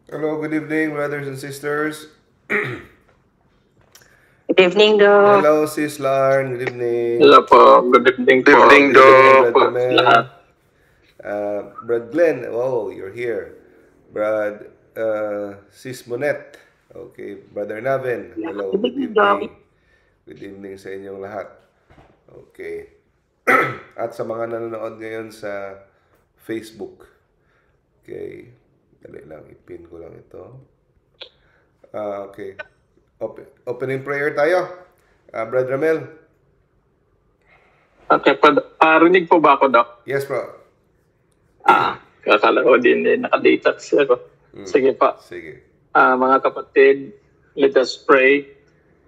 Hello, good evening, brothers and sisters. Good evening, Doc. Hello, Sis Larn. Good evening. Hello po, good evening Good po. evening, Good evening Brad po sa Ramel. lahat. Brad Glenn. Oh, you're here. Brad Sis Monet. Okay, Brother Naven. Hello, Good good evening, Doc. evening. Good evening sa inyong lahat. Okay. At sa mga nanonood ngayon sa Facebook. Okay. Dali lang, ipin ko lang ito. Okay. Opening prayer tayo. Brad Ramel. Okay po, rinig po ba ako, Doc? Yes, bro. Kakala ko din nakadata ako. Sige pa. Sige. Mga kapatid, let us pray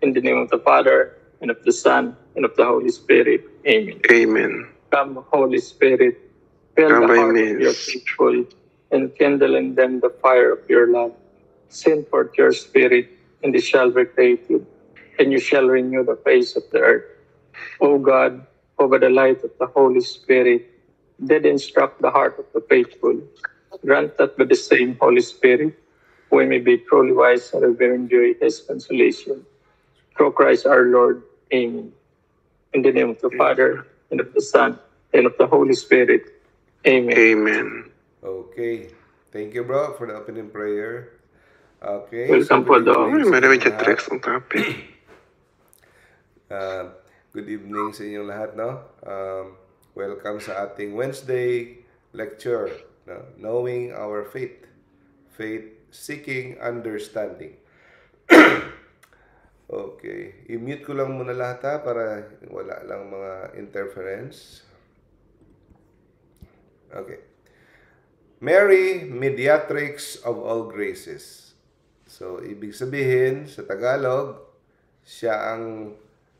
in the name of the Father, and of the Son, and of the Holy Spirit. Amen. Amen. Come, Holy Spirit, fill Come the by heart of your means. people, and kindle in them the fire of your love. Send forth your Spirit, and they shall be created, and you shall renew the face of the earth. O God, over the light of the Holy Spirit, did instruct the heart of the faithful. Grant that by the same Holy Spirit, we may be truly wise and ever enjoy His consolation. Through Christ our Lord. Amen. In the name of the Father, and of the Son, and of the Holy Spirit. Amen. Amen. Okay. Thank you, bro, for the opening prayer. Okay. Welcome po, good Dok. evening Ay, sa marami inyong dyan lahat. tracks ang topic. Good evening sa inyong lahat, no? Welcome sa ating Wednesday lecture, no? Knowing our faith. Faith seeking understanding. Okay. I-mute ko lang muna lahat ha para wala lang mga interference. Okay. Mary, mediatrix of all graces. So, ibig sabihin, sa Tagalog, siya ang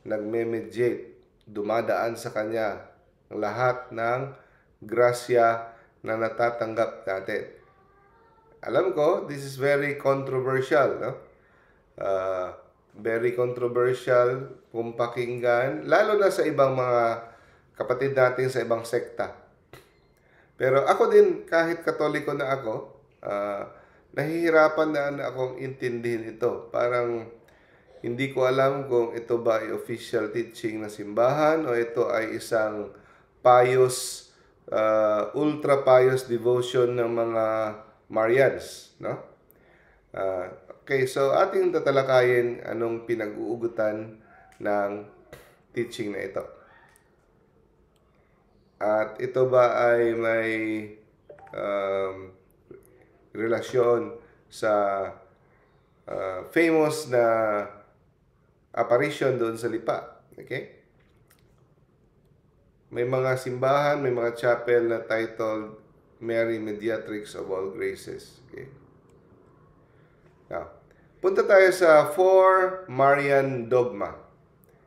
nagme-mediate, dumadaan sa kanya ang lahat ng grasya na natatanggap natin. Alam ko, this is very controversial, no? Very controversial kung pakinggan, lalo na sa ibang mga kapatid natin sa ibang sekta. Pero ako din, kahit katoliko na ako, nahihirapan na akong intindihin ito. Parang hindi ko alam kung ito ba ay official teaching ng simbahan o ito ay isang pious, ultra pious devotion ng mga Marians, no? Okay, so ating tatalakayin anong pinag-uugutan ng teaching na ito. At ito ba ay may relasyon sa famous na apparition doon sa Lipa. Okay? May mga simbahan, may mga chapel na titled Mary Mediatrix of All Graces. Okay? Now, punta tayo sa Four Marian Dogma.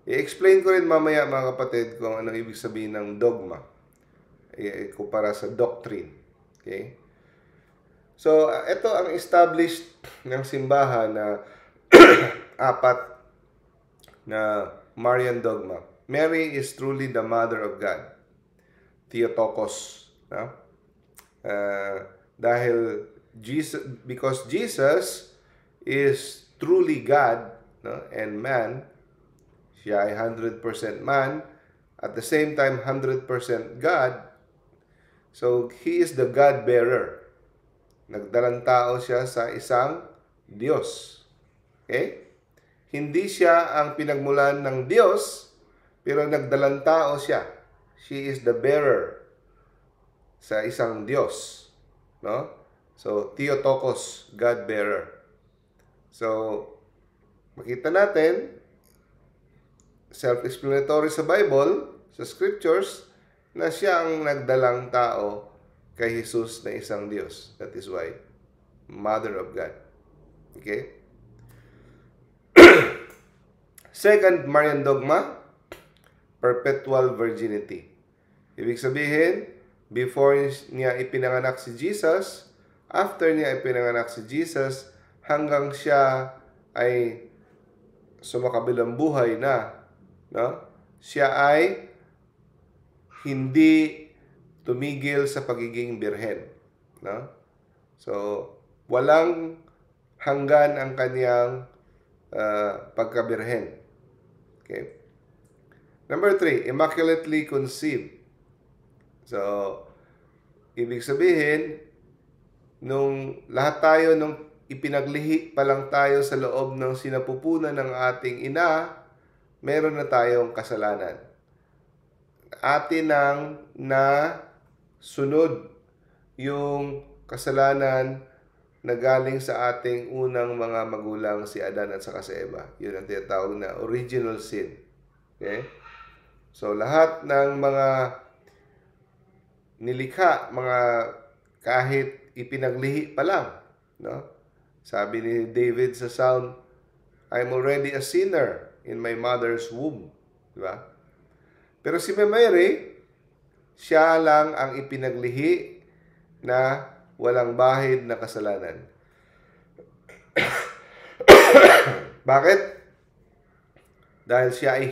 I-explain ko rin mamaya mga kapatid kung ano ibig sabihin ng dogma. Kumpara sa doctrine. Okay? So, ito ang established ng simbahan na apat na Marian dogma. Mary is truly the Mother of God. Theotokos. No? Dahil because Jesus is truly God, no? And man, siya ay 100% man, at the same time 100% God. So, He is the God-bearer. Nagdalang tao siya sa isang Diyos. Okay? Hindi siya ang pinagmulan ng Diyos, pero nagdalang tao siya. She is the bearer sa isang Diyos. No? So, Theotokos, God-bearer. So, makita natin, self-explanatory sa Bible, sa Scriptures, na siya ang nagdalang tao kay Jesus na isang Diyos. That is why, Mother of God. Okay? Second Marian dogma, perpetual virginity. Ibig sabihin, before niya ipinanganak si Jesus, after niya ipinanganak si Jesus, hanggang siya ay sumakabilang buhay na, no? Siya ay hindi tumigil sa pagiging birhen, no? So, walang hanggan ang kanyang pagkabirhen. Okay? Number 3, immaculately conceived. So, ibig sabihin, nung lahat tayo, nung ipinaglihi pa lang tayo sa loob ng sinapupunan ng ating ina, meron na tayong kasalanan. Atin nang na sunod yung kasalanan na galing sa ating unang mga magulang, si Adan at saka si Eva. Yun ang tinatawag na original sin. Okay? So, lahat ng mga nilikha, mga kahit ipinaglihi pa lang, no? Sabi ni David sa Psalm, I'm already a sinner in my mother's womb. Diba? Pero si Mary, siya lang ang ipinaglihi na walang bahid na kasalanan. Bakit? Dahil siya ay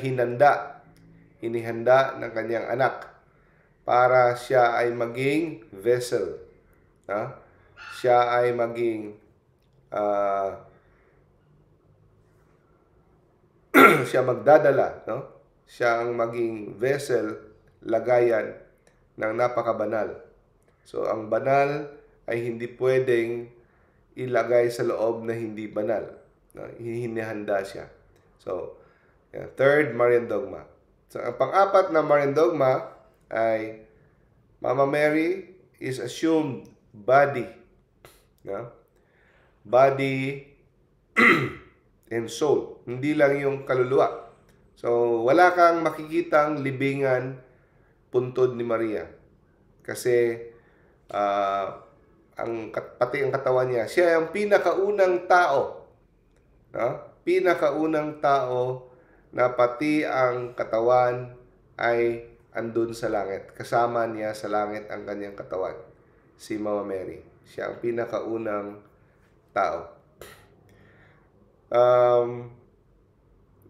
inihanda ng kanyang anak para siya ay maging vessel. Siya ay maging siya magdadala, no? Siya ang maging vessel, lagayan ng napakabanal. So, ang banal ay hindi pwedeng ilagay sa loob na hindi banal. No? Hinihanda siya. So, third, Marian dogma. So, ang pang-apat na Marian dogma ay Mama Mary is assumed body. No? Body and soul. Hindi lang yung kaluluwa. So, wala kang makikitang libingan puntod ni Maria. Kasi, pati ang katawan niya, siya ang pinakaunang tao. No? Pinakaunang tao na pati ang katawan ay andun sa langit. Kasama niya sa langit ang kanyang katawan. Si Mama Mary. Siya ang pinakaunang tao.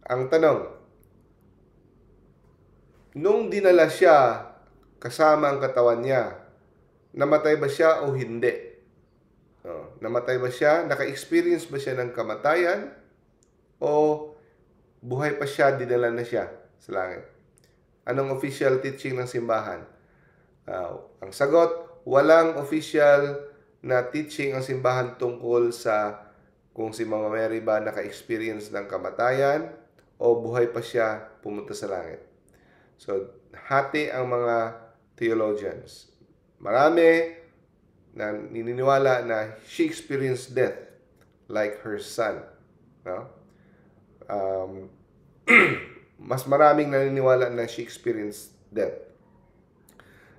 Ang tanong, nung dinala siya kasama ang katawan niya, namatay ba siya o hindi? Namatay ba siya? Naka-experience ba siya ng kamatayan? O buhay pa siya, dinala na siya sa langit? Anong official teaching ng simbahan? Ang sagot, walang official na teaching ang simbahan tungkol sa kung si Mama Mary ba naka-experience ng kamatayan o buhay pa siya pumunta sa langit. So, hati ang mga theologians. Marami na nininiwala na she experienced death like her son. No? Mas maraming naniniwala na she experienced death.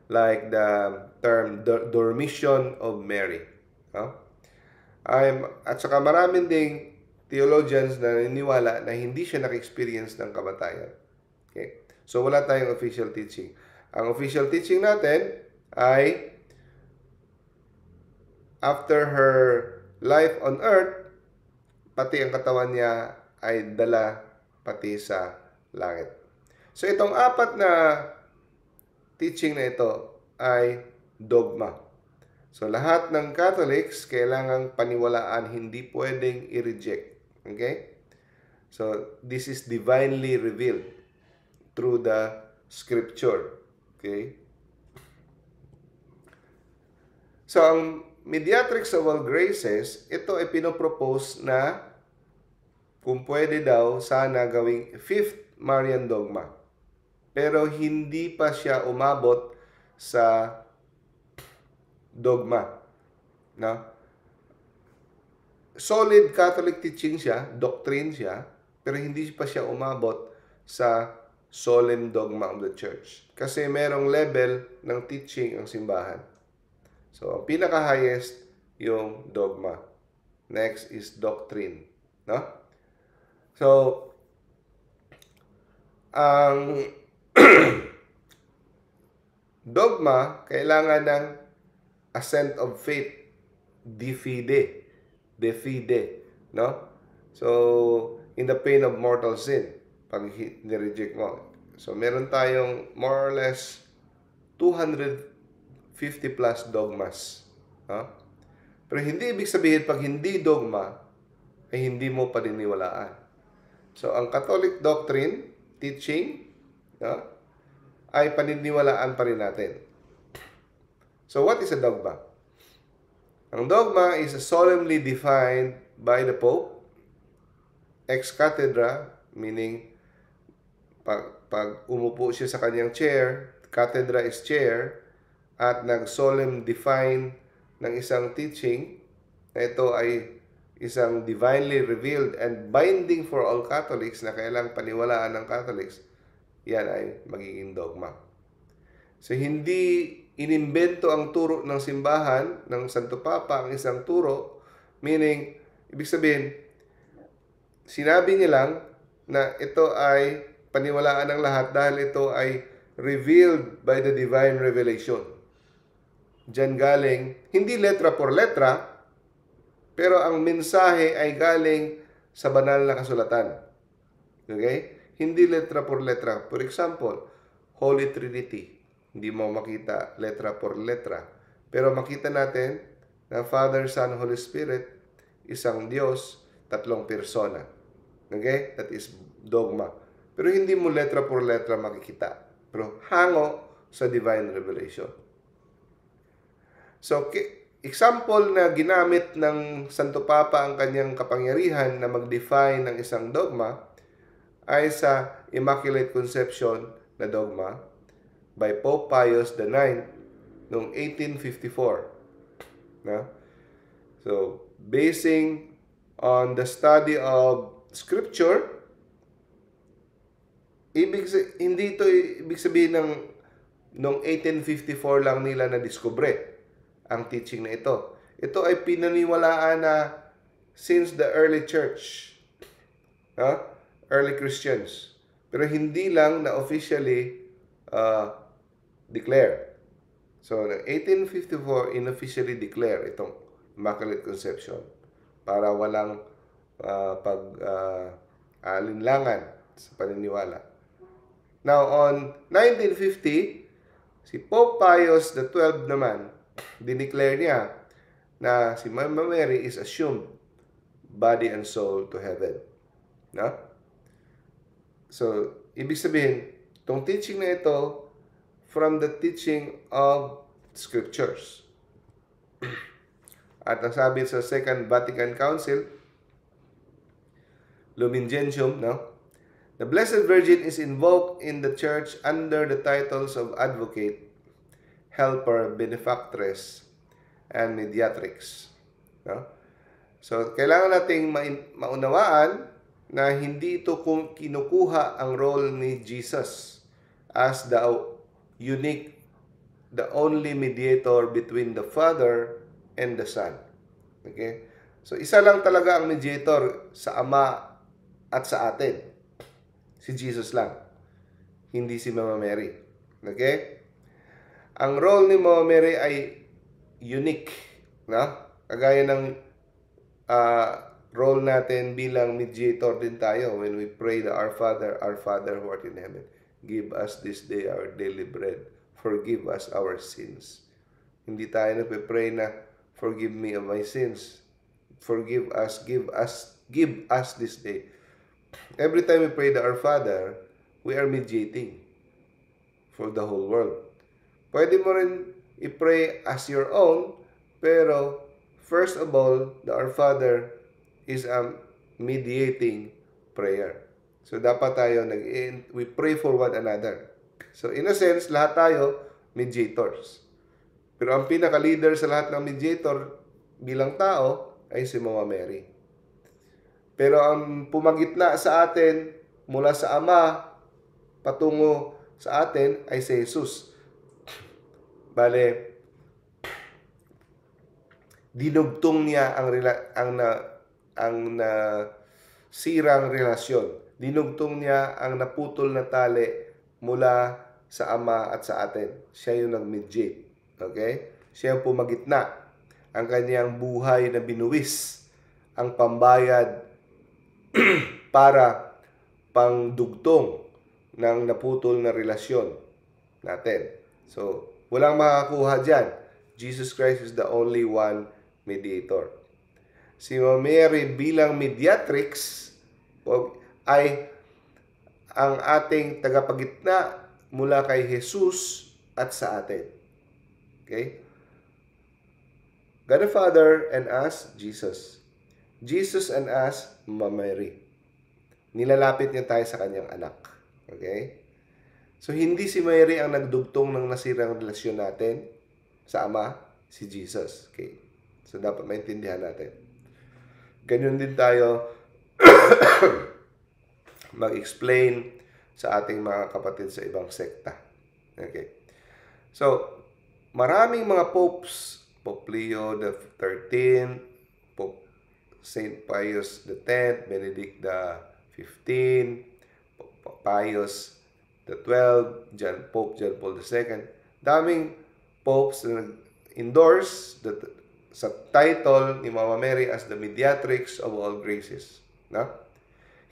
Like the term dormition of Mary. No? At saka maraming ding theologians na naniniwala na hindi siya naka-experience ng kamatayan. Okay? So, wala tayong official teaching. Ang official teaching natin ay after her life on earth, pati ang katawan niya ay dala pati sa langit. So, itong apat na teaching na ito ay dogma. So, lahat ng Catholics kailangang paniwalaan, hindi pwedeng i-reject. Okay? So, this is divinely revealed through the Scripture. Okay? So, ang Mediatrix of All Graces, ito ay pinopropose na kung pwede daw sana gawing fifth Marian dogma. Pero hindi pa siya umabot sa dogma. No? Solid Catholic teaching siya, doctrine siya, pero hindi pa siya umabot sa solemn dogma of the church. Kasi merong level ng teaching ang simbahan. So, ang pinaka-highest yung dogma. Next is doctrine. No? So, ang dogma, kailangan ng assent of faith, de fide, no? So, in the pain of mortal sin, pag nireject mo. So, meron tayong more or less 250 plus dogmas, no? Pero hindi ibig sabihin pag hindi dogma, ay hindi mo paniniwalaan. So, ang Catholic doctrine, teaching, no, ay paniniwalaan pa rin natin. So, what is a dogma? Ang dogma is solemnly defined by the Pope, ex cathedra, meaning pag umupo siya sa kanyang chair, cathedra is chair, at nag-solemn define ng isang teaching na ito ay isang divinely revealed and binding for all Catholics na kailangang paniwalaan ng Catholics, yan ay magiging dogma. So, hindi inimbento ang turo ng simbahan, ng Santo Papa, ang isang turo, meaning, ibig sabihin, sinabi niya lang na ito ay paniwalaan ng lahat dahil ito ay revealed by the divine revelation. Diyan galing, hindi letra por letra, pero ang mensahe ay galing sa banal na kasulatan. Okay? Hindi letra por letra. For example, Holy Trinity. Hindi mo makita letra por letra. Pero makita natin na Father, Son, Holy Spirit, isang Diyos, tatlong persona. Okay? That is dogma. Pero hindi mo letra por letra makikita. Pero hango sa divine revelation. So, example na ginamit ng Santo Papa ang kanyang kapangyarihan na mag-define ng isang dogma ay sa Immaculate Conception na dogma by Pope Pius IX noong 1854. Na? So, basing on the study of Scripture, hindi ito ibig sabihin ng noong 1854 lang nila na-discover ang teaching na ito. Ito ay pinaniwalaan na since the early church, early Christians. Pero hindi lang na officially declare. So, ng 1854, inofficially declare itong Immaculate Conception para walang alinlangan sa paniniwala. Now, on 1950, si Pope Pius XII naman, dineclare niya na si Mama Mary is assumed body and soul to heaven. No? So, ibig sabihin, itong teaching na ito from the teaching of Scriptures. At ang sabi sa Second Vatican Council, Lumen Gentium, no? The Blessed Virgin is invoked in the Church under the titles of Advocate, Helper, Benefactress, and Mediatrix. No? So, kailangan nating maunawaan na hindi ito kinukuha ang role ni Jesus as the unique, the only mediator between the Father and the Son. Okay? So, isa lang talaga ang mediator sa Ama at sa atin. Si Jesus lang. Hindi si Mama Mary. Okay? Ang role ni Mama Mary ay unique. No? Kagaya ng role natin bilang mediator din tayo when we pray the Our Father who art in heaven. Give us this day our daily bread. Forgive us our sins. Hindi tayo nagpe-pray na forgive me of my sins. Forgive us, give us this day. Every time we pray the Our Father, we are mediating for the whole world. Pwede mo rin i-pray as your own, pero first of all, the Our Father is a mediating prayer. So dapat tayo we pray for one another. So in a sense, lahat tayo mediators. Pero ang pinaka-leader sa lahat ng mediator bilang tao ay si Mama Mary. Pero ang pumagitna sa atin mula sa Ama patungo sa atin ay si Jesus. Bale, dinugtong niya ang sirang relasyon. Dinugtong niya ang naputol na tali mula sa Ama at sa atin. Siya yung nag-mediate. Okay? Siya yung pumagitna. Ang kanyang buhay na binuwis. Ang pambayad para pangdugtong ng naputol na relasyon natin. So, walang makakuha dyan. Jesus Christ is the only one mediator. Si Mary bilang mediatrix ay ang ating tagapagitna mula kay Jesus at sa atin. Okay? God the Father and us, Jesus. Jesus and us, Mary. Nilalapit niya tayo sa kanyang anak. Okay? So, hindi si Mary ang nagdugtong ng nasirang relasyon natin sa Ama, si Jesus. Okay? So, dapat maintindihan natin. Ganyan din tayo mag-explain sa ating mga kapatid sa ibang sekta. Okay? So, maraming mga popes, Pope Leo XIII, Pope St. Pius X, Benedict XV, Pope Pius XII, Pope John Paul II. Daming popes na nag-endorse sa title ni Mama Mary as the mediatrix of all graces. No?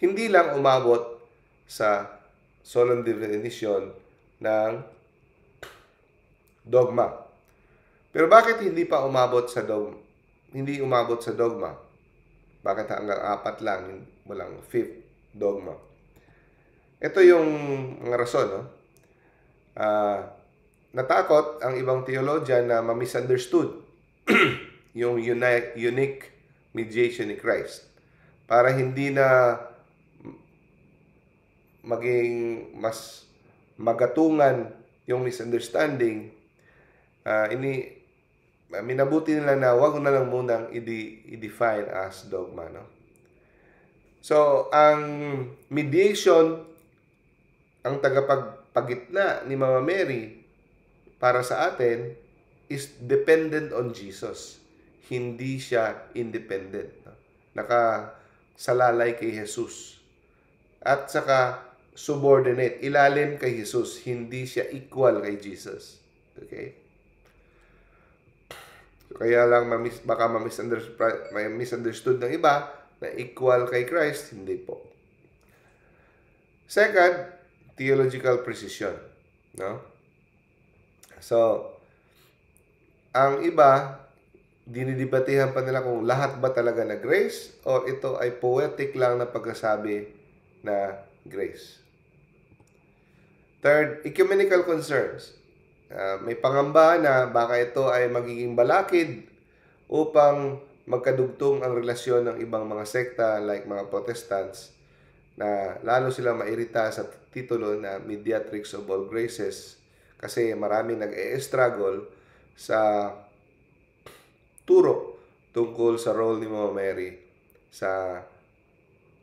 Hindi lang umabot sa solemn definition ng dogma. Pero bakit hindi pa umabot sa dogma? Hindi umabot sa dogma. Bakit hanggang 4 lang, walang 5th dogma? Ito yung mga rason, no? Natakot ang ibang theologian na ma-misunderstood yung unique mediation ni Christ. Para hindi na maging mas magatungan yung misunderstanding, minabuti nila na wag na lang munang i-define as dogma, no? So, ang mediation, ang tagapagpagitna ni Mama Mary para sa atin is dependent on Jesus. Hindi siya independent. No? Nakasalalay kay Jesus. At saka subordinate, ilalim kay Jesus. Hindi siya equal kay Jesus. Okay? Kaya lang baka may misunderstood ng iba na equal kay Christ. Hindi po. Second, theological precision. No? So, ang iba, dinidebatehan pa nila kung lahat ba talaga na grace o ito ay poetic lang na pagkasabi na grace. Third, ecumenical concerns. May pangamba na baka ito ay magiging balakid upang magkadugtong ang relasyon ng ibang mga sekta like mga Protestants na lalo silang mairita sa titulo na Mediatrix of All Graces kasi maraming nag-e-struggle sa turo tungkol sa role ni Mama Mary sa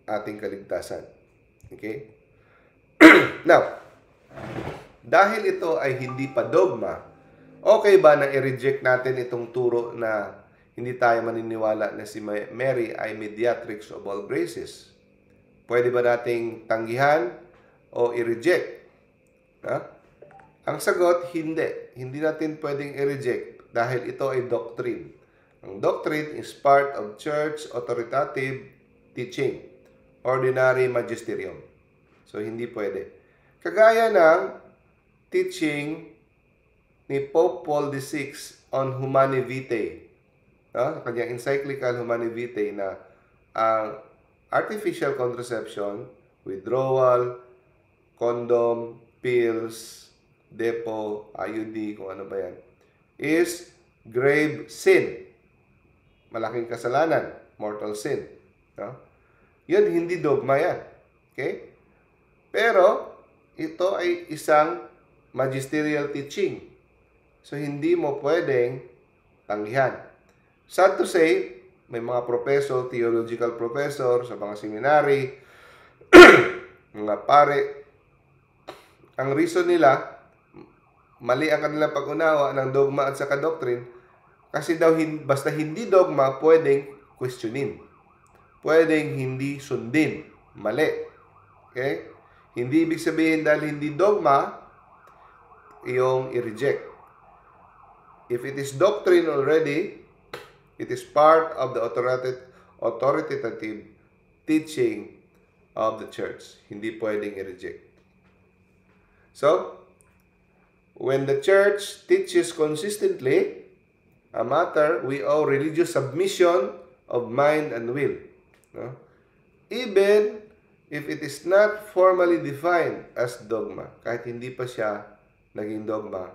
ating kaligtasan. Okay? Now, dahil ito ay hindi pa dogma, okay ba na i-reject natin itong turo na hindi tayo maniniwala na si Mary ay mediatrix of all graces? Pwede ba nating tanggihan o i-reject? Ang sagot, hindi. Hindi natin pwedeng i-reject dahil ito ay doctrine. Ang doctrine is part of church authoritative teaching, ordinary magisterium. So, hindi pwede. Kagaya ng teaching ni Pope Paul VI on Humanae Vitae. Kanyang encyclical Humanae Vitae na ang artificial contraception, withdrawal, condom, pills, depo, IUD, kung ano ba yan, is grave sin. Malaking kasalanan, mortal sin. Yan, hindi dogma yan. Okay? Pero, ito ay isang magisterial teaching. So, hindi mo pwedeng tanggihan. Sad to say, may mga professor, theological professor sa mga seminary, mga pare, ang reason nila, mali ang kanilang pag-unawa ng dogma at saka doctrine, kasi daw basta hindi dogma, pwedeng questionin. Pwedeng hindi sundin. Mali. Okay? Hindi ibig sabihin dahil hindi dogma, iyong i-reject. If it is doctrine already, it is part of the authoritative teaching of the church. Hindi pwedeng i-reject. So, when the church teaches consistently a matter we owe religious submission of mind and will. No? Even if it is not formally defined as dogma, kahit hindi pa siya naging dogma,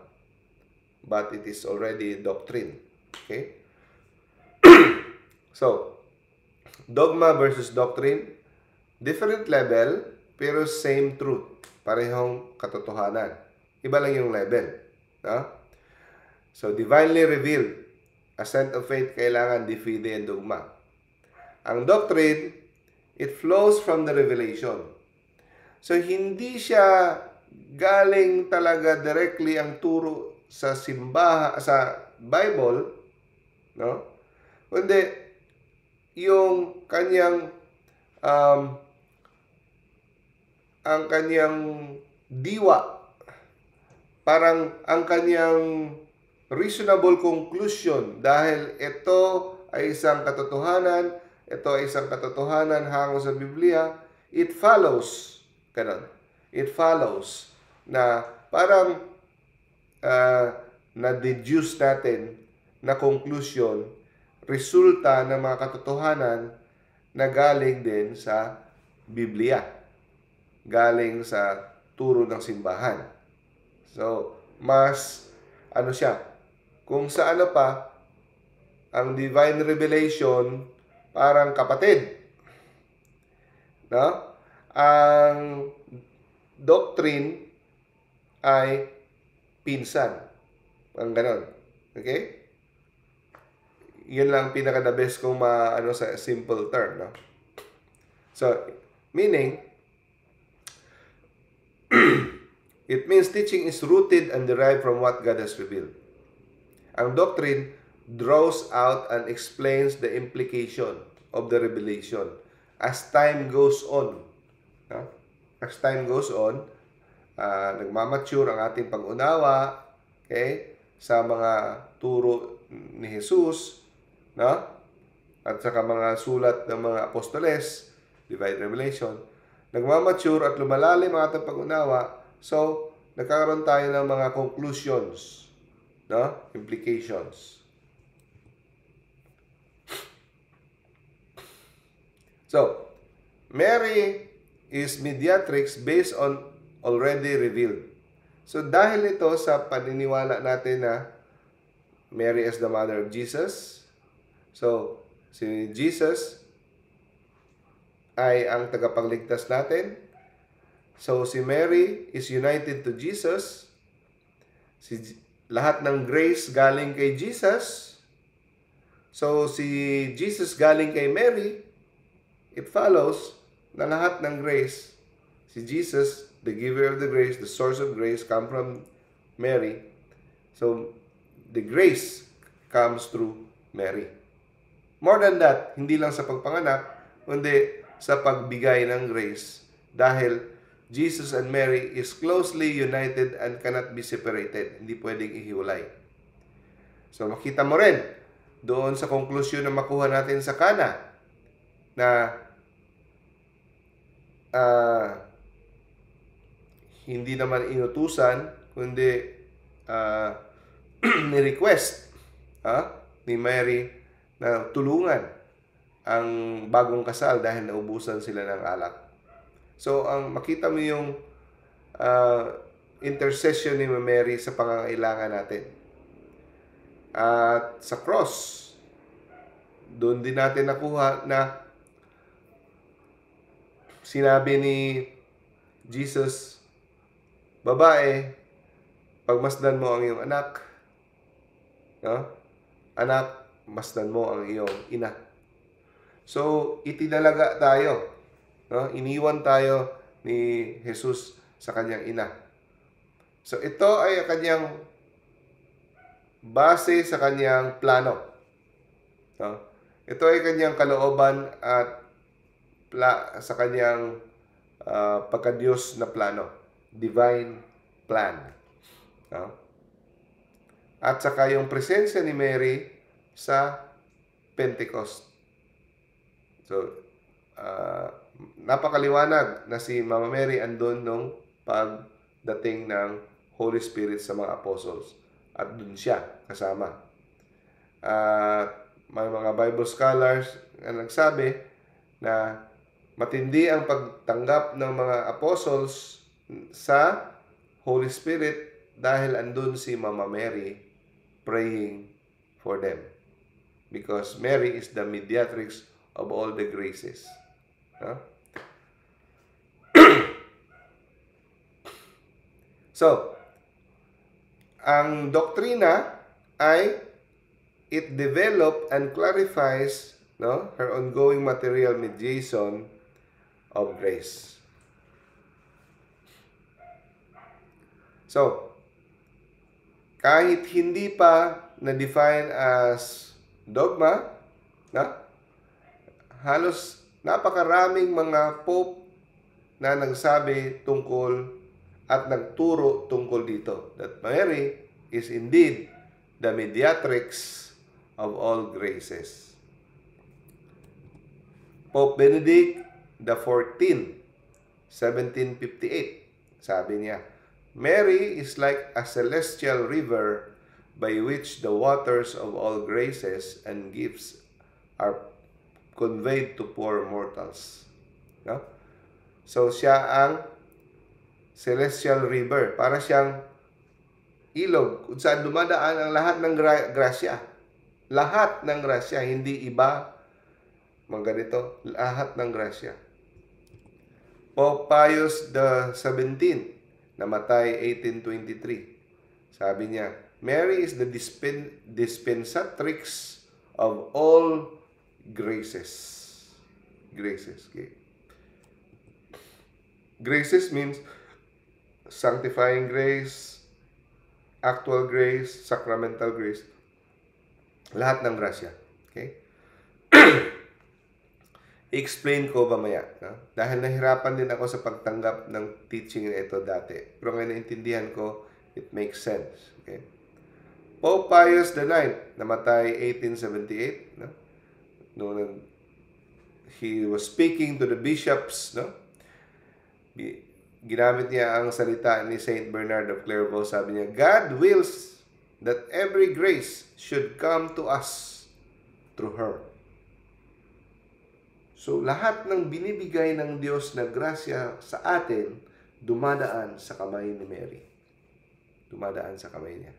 but it is already doctrine. Okay? So, dogma versus doctrine, different level, pero same truth. Parehong katotohanan. Iba lang yung level. No? So, divinely revealed, assent of faith, kailangan de fide and dogma. Ang doctrine, it flows from the revelation. So, hindi siya galing talaga directly ang turo sa simbahan, sa Bible, no? Kundi, yung kanyang ang kanyang diwa, parang ang kanyang reasonable conclusion, dahil ito ay isang katotohanan, hango sa Biblia, it follows, ganun. It follows na parang na-deduce natin na conclusion, resulta ng mga katotohanan na galing din sa Biblia, galing sa turo ng simbahan. So, mas ano siya, kung sa ano pa, ang divine revelation parang kapatid, no? Ang doctrine ay pinsan, ang ganon. Okay? Yun lang pinaka-the best kung ano sa simple term, no? So, meaning, it means teaching is rooted and derived from what God has revealed. Ang doctrine draws out and explains the implication of the revelation as time goes on. No? As time goes on, nagmamature ang ating pag-unawa, okay, sa mga turo ni Jesus, no? At saka mga sulat ng mga apostoles, divine revelation, nagmamature at lumalalim ang ating pag-unawa. So, nagkakaroon tayo ng mga conclusions, no? Implications. So, Mary is mediatrix based on already revealed. So, dahil ito sa paniniwala natin na Mary is the mother of Jesus, so, si Jesus ay ang tagapagligtas natin. So, si Mary is united to Jesus. Lahat ng grace galing kay Jesus. So, si Jesus galing kay Mary. It follows na lahat ng grace, si Jesus, the giver of the grace, the source of grace, come from Mary. So, the grace comes through Mary. More than that, hindi lang sa pagpanganak, kundi sa pagbigay ng grace. Dahil Jesus and Mary is closely united and cannot be separated. Hindi pwedeng ihiwalay. So, makita mo rin doon sa konklusyon na makuha natin sa Kana na hindi naman inutusan, kundi ni-request ni Mary na tulungan ang bagong kasal dahil naubusan sila ng alak. So, ang makita mo yung intercession ni Mary sa pangangailangan natin. At sa cross, doon din natin nakuha na sinabi ni Jesus, babae, pagmasdan mo ang iyong anak, no? Anak, masdan mo ang iyong ina. So, itinalaga tayo, no? Iniwan tayo ni Jesus sa kanyang ina. So, ito ay kanyang base sa kanyang plano, no? Ito ay kanyang kalooban at sa kanyang pagka-Diyos na plano, divine plan, no? At saka yung presensya ni Mary sa Pentecost. So, napakaliwanag na si Mama Mary andun nung pagdating ng Holy Spirit sa mga apostles. At dun siya kasama. May mga Bible scholars na nagsabi na matindi ang pagtanggap ng mga apostles sa Holy Spirit dahil andun si Mama Mary praying for them. Because Mary is the mediatrix of all the graces. No? So, ang doktrina ay it develop and clarifies her ongoing material mediation of grace. So, kahit hindi pa na-define as dogma, halos napakaraming mga pope na nagsabi tungkol at nagturo tungkol dito, that Mary is indeed the mediatrix of all graces. Pope Benedict XIV, 1758, sabi niya, Mary is like a celestial river by which the waters of all graces and gifts are conveyed to poor mortals. No? So, siya ang celestial river. Para siyang ilog kung saan dumadaan ang lahat ng grasya. Lahat ng grasya, hindi iba, mga ganito, lahat ng grasya. Pope Pius XVII, namatay 1823. Sabi niya, Mary is the dispensatrix of all graces. Graces, okay? Graces means sanctifying grace, actual grace, sacramental grace. Lahat ng grasya. Okay? I-explain ko mamaya. No? Dahil nahirapan din ako sa pagtanggap ng teaching na ito dati. Pero ngayon naintindihan ko, it makes sense. Okay? Pope Pius IX, namatay 1878. No? Noong he was speaking to the bishops, no? Ginamit niya ang salita ni Saint Bernard of Clairvaux. Sabi niya, God wills that every grace should come to us through her. So, lahat ng binibigay ng Diyos na grasya sa atin, dumadaan sa kamay ni Mary. Dumadaan sa kamay niya.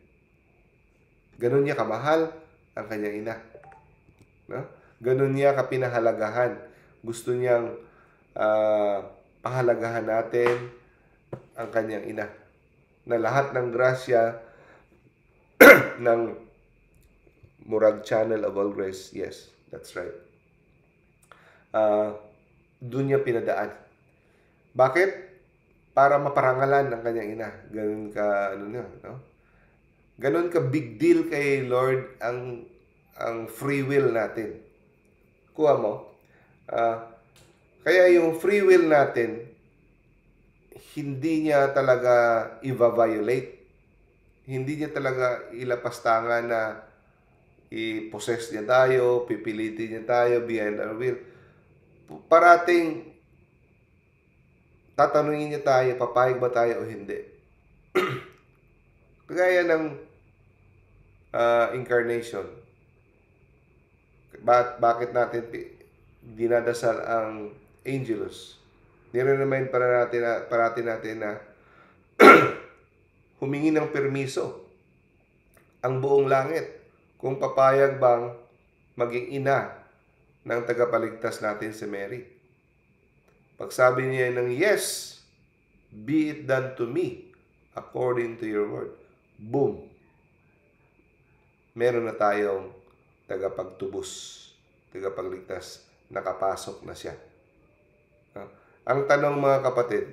Ganon niya kamahal ang kanyang ina. No? Ganon niya kapinahalagahan. Gusto niyang pahalagahan natin ang kanyang ina. Na lahat ng grasya ng Murag Channel of All Grace, yes, that's right. Doon niya pinadaan. Bakit? Para maparangalan ng kanyang ina. Ganun ka, no? Ganun ka big deal kay Lord ang free will natin. Kuha mo? Kaya yung free will natin, hindi niya talaga i-violate. Hindi niya talaga ilapastangan na i-possess niya tayo, pipilitin niya tayo behind our will. Parating tatanungin niya tayo, papayag ba tayo o hindi. Kagaya ng incarnation. Bakit natin dinadasal ang Angelus? Nire-remind parati natin na humingi ng permiso ang buong langit kung papayag bang maging ina ng tagapaligtas natin si Mary. Pag sabi niya ng yes, be it done to me according to your word. Boom! Meron na tayong tagapagtubos, tagapagligtas, nakapasok na siya. Ang tanong mga kapatid,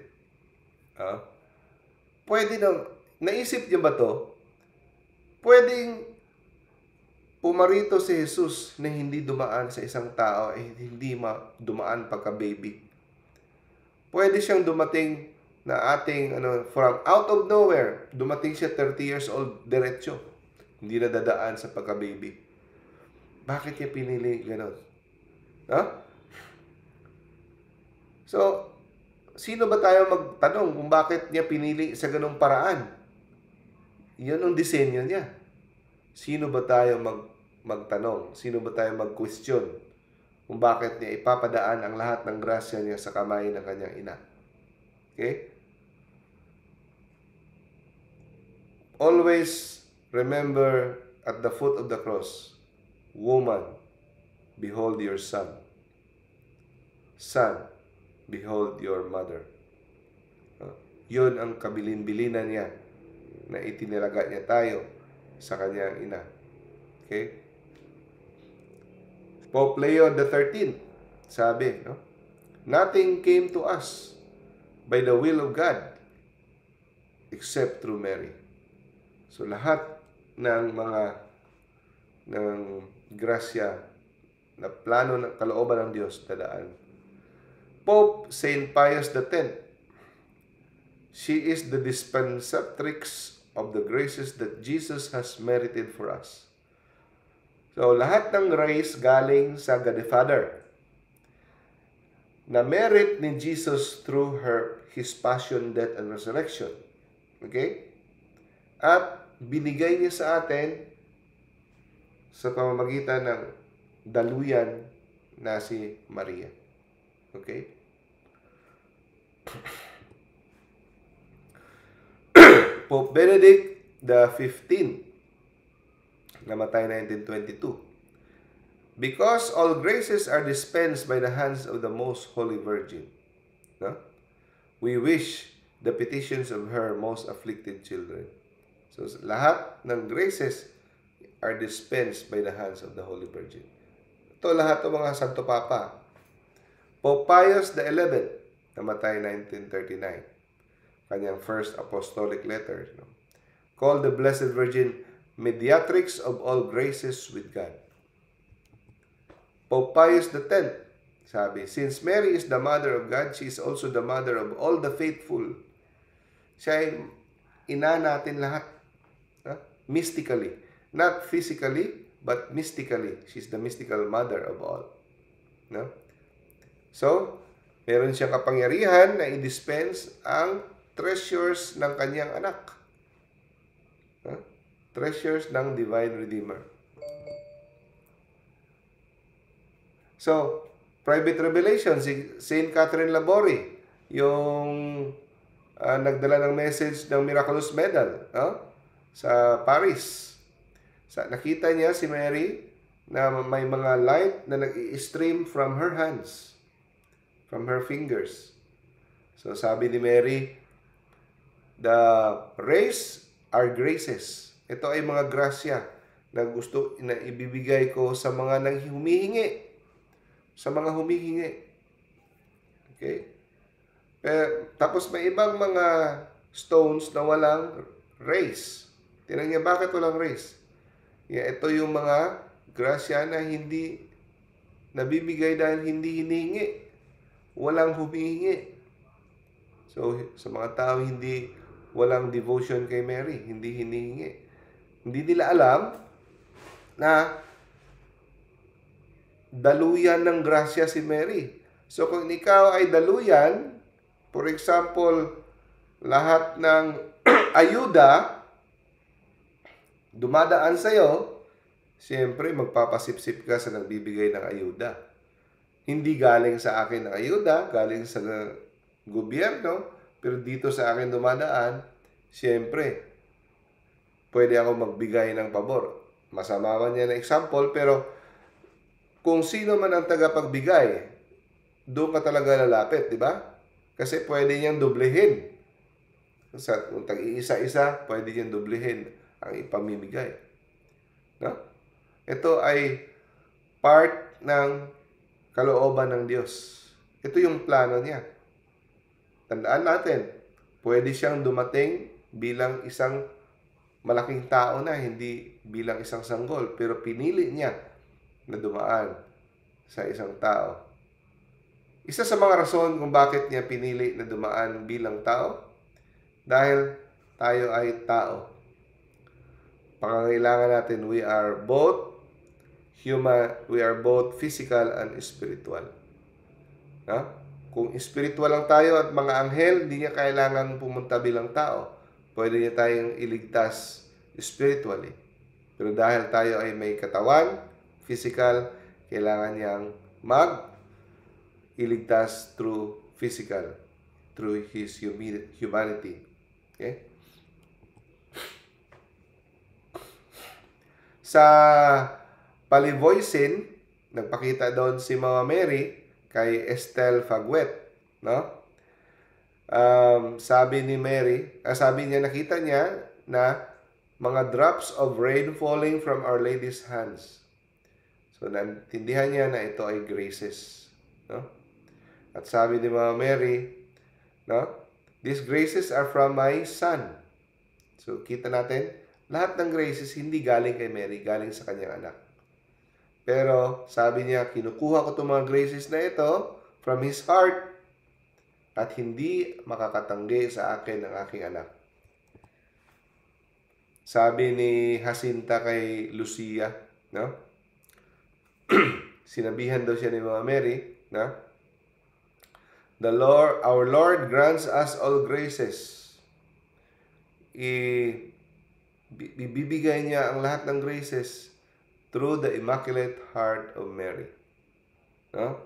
pwede naisip niyo ba to? Pwedeng pumarito si Jesus na hindi dumaan sa isang tao, hindi dumaan pagka-baby. Pwede siyang dumating na from out of nowhere, dumating siya 30 years old, diretso. Hindi na dadaan sa pagka-baby. Bakit niya pinili gano'n? So, sino ba tayo magtanong kung bakit niya pinili sa ganong paraan? Yan ang disenyo niya. Sino ba tayo magtanong? Sino ba tayo mag-question kung bakit niya ipapadaan ang lahat ng grasya niya sa kamay ng kanyang ina? Okay? Always remember at the foot of the cross, woman, behold your son. Son, behold your mother. Yun ang kabilin-bilinan niya na itinilaga niya tayo sa kanyang ina. Okay? Pope Leo XIII, sabi, no? Nothing came to us by the will of God except through Mary. So lahat ng grasya na plano ng kalooban ng Diyos dadaan. Pope Saint Pius X, she is the dispensatrix of the graces that Jesus has merited for us. So lahat ng grace galing sa God the Father na merit ni Jesus through His passion, death, and resurrection. Okay? At binigay niya sa atin sa pamamagitan ng daluyan na si Maria. Okay? Pope Benedict XV, namatay 1922. Because all graces are dispensed by the hands of the Most Holy Virgin, no? We wish the petitions of her most afflicted children. So, lahat ng graces are dispensed by the hands of the Holy Virgin. Ito lahat ng mga Santo Papa. Pope Pius XI, namatay 1939. Kanyang first apostolic letter, no? Called the Blessed Virgin mediatrix of all graces with God. Pope Pius X, sabi, since Mary is the mother of God, she is also the mother of all the faithful. Siya ay ina natin lahat. Mystically. Not physically, but mystically. She's the mystical mother of all. No? So, meron siyang kapangyarihan na i-dispense ang treasures ng kanyang anak. Treasures ng Divine Redeemer. So, private revelation, si Saint Catherine Laborie, yung nagdala ng message ng Miraculous Medal, no? Sa Paris. Nakita niya si Mary na may mga light na nag-i-stream from her hands, from her fingers. So sabi ni Mary, the rays are graces. Ito ay mga grasya na gusto na ibibigay ko sa mga humihingi. Sa mga humihingi. Okay? Tapos may ibang mga stones na walang rays. Tingnan niya, bakit walang rays? Ito yung mga grasya na hindi nabibigay dahil hindi hinihingi. Walang humihingi. So, sa mga tao walang devotion kay Mary, hindi hinihingi. Hindi nila alam na daluyan ng grasya si Mary. So, kung ikaw ay daluyan, for example, lahat ng ayuda dumadaan sa'yo, siyempre magpapasipsip ka sa nagbibigay ng ayuda. Hindi galing sa akin ang ayuda, galing sa gobyerno, pero dito sa akin dumadaan, siyempre, pwede ako magbigay ng pabor. Masama man yan na example, pero kung sino man ang tagapagbigay, doon ka talaga lalapit, di ba? Kasi pwede niyang dublehin. Kung tag-iisa-isa, pwede niyang dublehin ang ipamimigay. No? Ito ay part ng kalooban ng Diyos. Ito yung plano niya. Tandaan natin, pwede siyang dumating bilang isang malaking tao na, hindi bilang isang sanggol. Pero pinili niya na dumaan sa isang tao. Isa sa mga rason kung bakit niya pinili na dumaan bilang tao, dahil tayo ay tao. Pangangailangan natin, we are both human, we are both physical and spiritual. Kung spiritual lang tayo at mga anghel, hindi niya kailangan pumunta bilang tao. Pwede niya tayong iligtas spiritually. Pero dahil tayo ay may katawan, physical, kailangan niyang iligtas through physical, through His humanity. Okay? Sa Palivoisin, nagpakita doon si Mama Mary kay Estelle Faguet, no? Sabi niya, nakita niya na mga drops of rain falling from Our Lady's hands. So, naintindihan niya na ito ay graces, no? At sabi ni Mama Mary, no? These graces are from my son. So, kita natin, lahat ng graces hindi galing kay Mary, galing sa kanyang anak. Pero, sabi niya, kinukuha ko itong mga graces na ito from His heart at hindi makakatanggi sa akin ng aking anak. Sabi ni Jacinta kay Lucia, no? Sinabihan daw siya ni Mama Mary, no? Our Lord grants us all graces. Ibibigay niya ang lahat ng graces through the Immaculate Heart of Mary. No?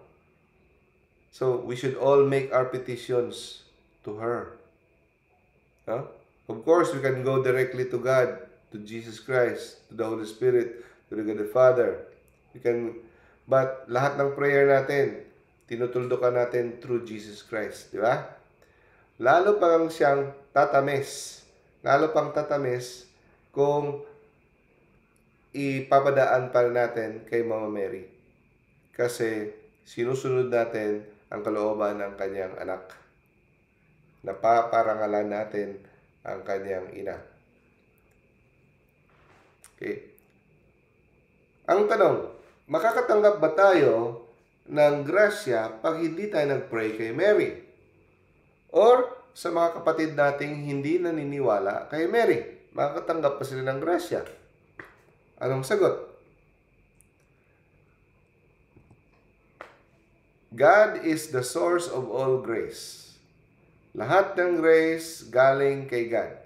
So, we should all make our petitions to her. No? Of course, we can go directly to God, to Jesus Christ, to the Holy Spirit, to the God the Father. But lahat ng prayer natin, tinutuldukan natin through Jesus Christ. Di ba? Lalo pang siyang tatamis. Lalo pang tatamis kung ipapadaan pa natin kay Mama Mary. Kasi sinusunod natin ang kalooban ng kanyang anak. Napaparangalan natin ang kanyang ina. Okay. Ang tanong, makakatanggap ba tayo ng grasya pag hindi tayo nag-pray kay Mary? Or sa mga kapatid nating hindi naniniwala kay Mary, makakatanggap pa sila ng grasya? Anong sagot? God is the source of all grace. Lahat ng grace galing kay God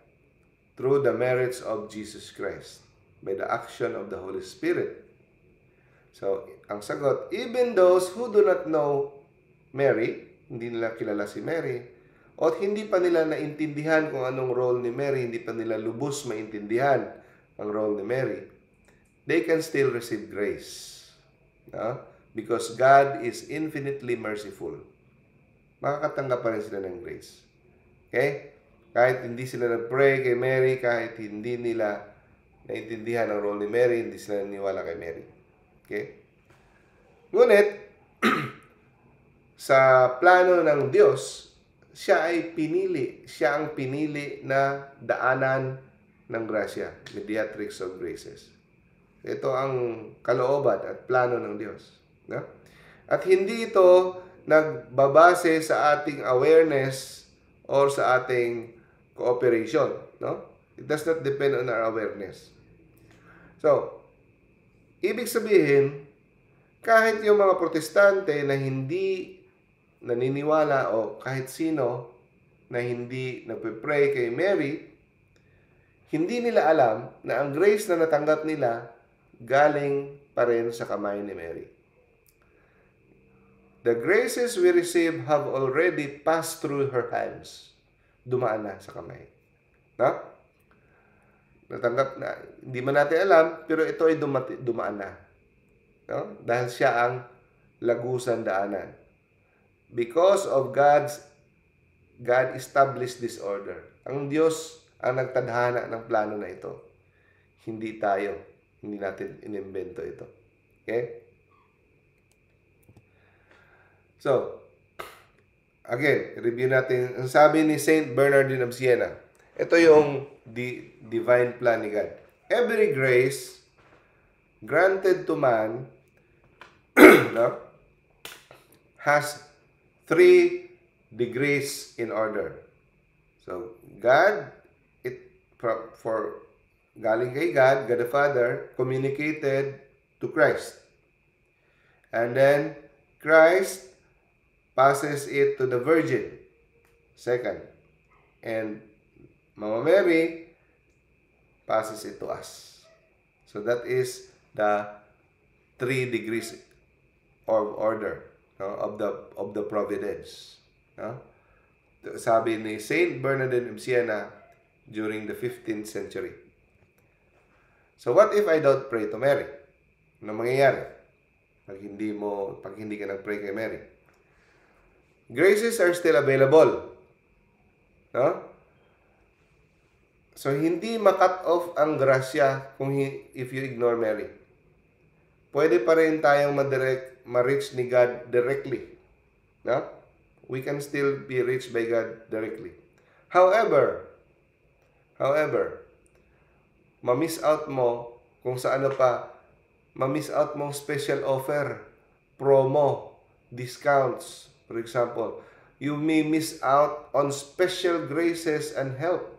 through the merits of Jesus Christ by the action of the Holy Spirit. So, ang sagot, even those who do not know Mary, hindi nila kilala si Mary, o hindi pa nila naintindihan kung anong role ni Mary, hindi pa nila lubos maintindihan ang role ni Mary, they can still receive grace. No? Because God is infinitely merciful. Makakatanggap pa rin sila ng grace. Okay? Kahit hindi sila nag-pray kay Mary, kahit hindi nila naintindihan ang role ni Mary, hindi sila naniwala kay Mary. Okay? Ngunit, sa plano ng Diyos, siya ang pinili na daanan ng grasya, mediatrix of graces. Ito ang kalooban at plano ng Diyos. No? At hindi ito nagbabase sa ating awareness or sa ating cooperation. No? It does not depend on our awareness. So, ibig sabihin, kahit yung mga protestante na hindi naniniwala o kahit sino na hindi nagpe-pray kay Mary, hindi nila alam na ang grace na natanggap nila galing pa rin sa kamay ni Mary. The graces we receive have already passed through her hands. Dumaan na sa kamay. No? Natanggap na, hindi man natin alam, pero ito ay dumaan na. No? Dahil siya ang lagusan daanan. Because of God established this order. Ang Diyos ang nagtadhana ng plano na ito. Hindi tayo. Hindi natin inimbento ito. Okay? So, again, review natin. Ang sabi ni Saint Bernardine of Siena, ito yung divine plan ni God. Every grace granted to man no, has 3 degrees in order. So, God, galing kay God, God the Father, communicated to Christ. And then, Christ passes it to the Virgin. Second. And Mama Mary passes it to us. So that is the 3 degrees of order, no, of the providence. No? Sabi ni Saint Bernardine of Siena during the 15th century. So what if I don't pray to Mary? Ano mangyayari pag hindi ka nag-pray kay Mary? Graces are still available. No? So hindi ma-cut off ang grasya if you ignore Mary. Pwede pa rin tayong ma-reach ni God directly. No? We can still be reached by God directly. However, ma-miss out mo kung sa ano pa, ma-miss out mong special offer, promo, discounts. For example, you may miss out on special graces and help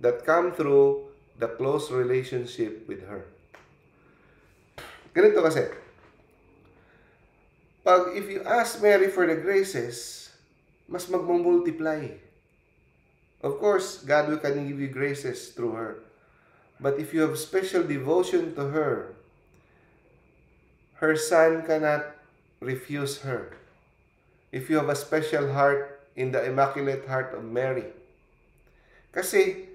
that come through the close relationship with her. Ganito kasi, if you ask Mary for the graces, mas magmumultiply. Of course, God can give you graces through her. But if you have special devotion to her, her son cannot refuse her. If you have a special heart in the Immaculate Heart of Mary. Kasi,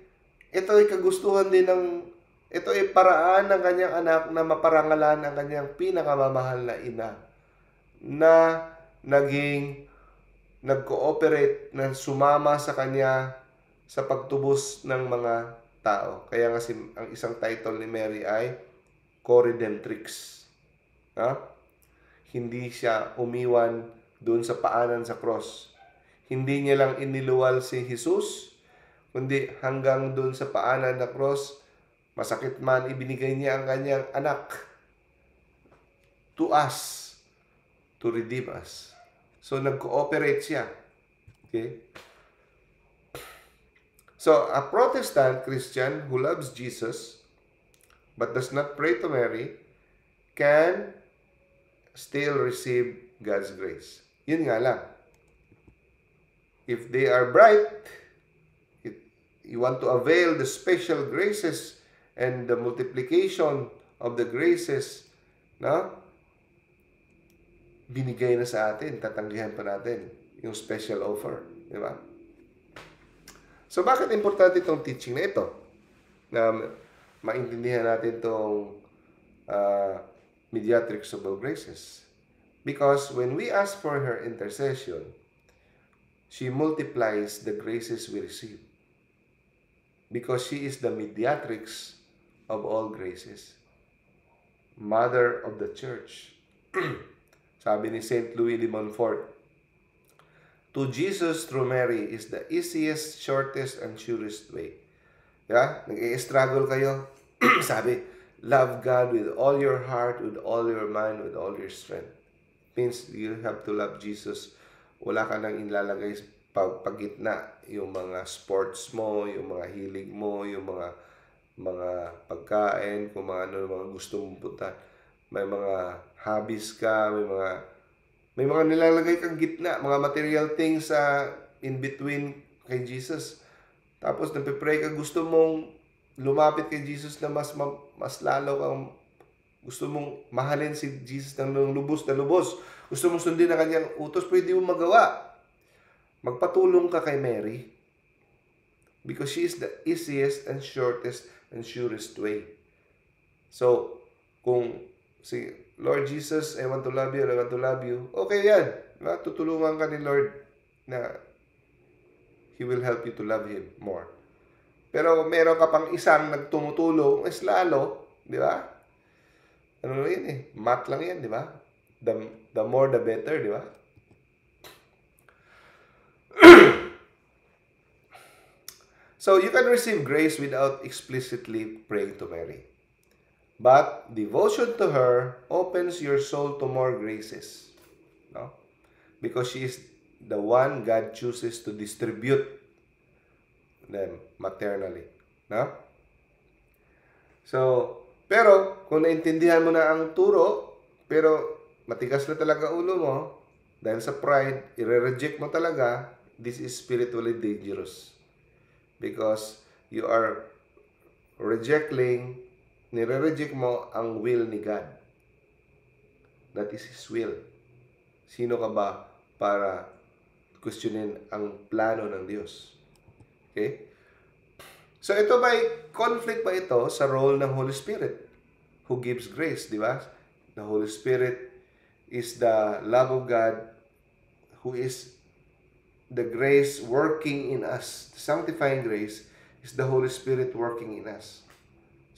ito ay kagustuhan din ito ay paraan ng kanyang anak na maparangalan ang kanyang pinakamamahal na ina na nag-cooperate, na sumama sa kanya sa pagtubos ng mga tao. Kaya nga ang isang title ni Mary ay Co-Redemptrix. Hindi siya umiwan doon sa paanan sa cross. Hindi niya lang iniluwal si Jesus, kundi hanggang doon sa paanan na cross, masakit man, ibinigay niya ang kanyang anak to us, to redeem us. So, nag-cooperate siya. Okay? So, a Protestant Christian who loves Jesus but does not pray to Mary can still receive God's grace. Yun nga lang. If they are bright, you want to avail the special graces and the multiplication of the graces, no? Binigay na sa atin, tatanggihan pa natin yung special offer, di ba? So, bakit importante itong teaching na ito? Na maintindihan natin itong mediatrix of all graces. Because when we ask for her intercession, she multiplies the graces we receive. Because she is the mediatrix of all graces. Mother of the Church. Sabi ni St. Louis de Montfort, to Jesus through Mary is the easiest, shortest, and surest way. Yeah? Nag-i-struggle kayo. Sabi, love God with all your heart, with all your mind, with all your strength. Means you have to love Jesus. Wala ka nang ilalagay pagitna yung mga sports mo, yung mga hilig mo, yung mga pagkain, kung mga gusto mong punta. May mga hobbies ka, may mga nilalagay kang gitna, mga material things in between kay Jesus. Tapos nagpe-pray ka, gusto mong lumapit kay Jesus na mas lalo kang gusto mong mahalin si Jesus ng lubos na lubos. Gusto mong sundin ang kanyang utos, pwede mo magawa. Magpatulong ka kay Mary because she is the easiest and shortest and surest way. So, kung si Lord Jesus, I want to love you, I want to love you. Okay yan. Tutulungan ka ni Lord na He will help you to love Him more. Pero meron ka pang isang nagtumutulong, mas lalo, di ba? Ano yun eh? Math lang yan, di ba? The more, the better, di ba? So, you can receive grace without explicitly praying to Mary. But devotion to her opens your soul to more graces. No? Because she is the one God chooses to distribute them maternally. No? So, pero kung naintindihan mo na ang turo, pero matigas na talaga ulo mo, dahil sa pride, i-reject mo talaga, this is spiritually dangerous. Because you are rejecting nire-reject mo ang will ni God. That is His will. Sino ka ba para questionin ang plano ng Diyos? Okay? So ito conflict ba ito sa role ng Holy Spirit who gives grace, di ba? The Holy Spirit is the love of God who is the grace working in us. The sanctifying grace is the Holy Spirit working in us.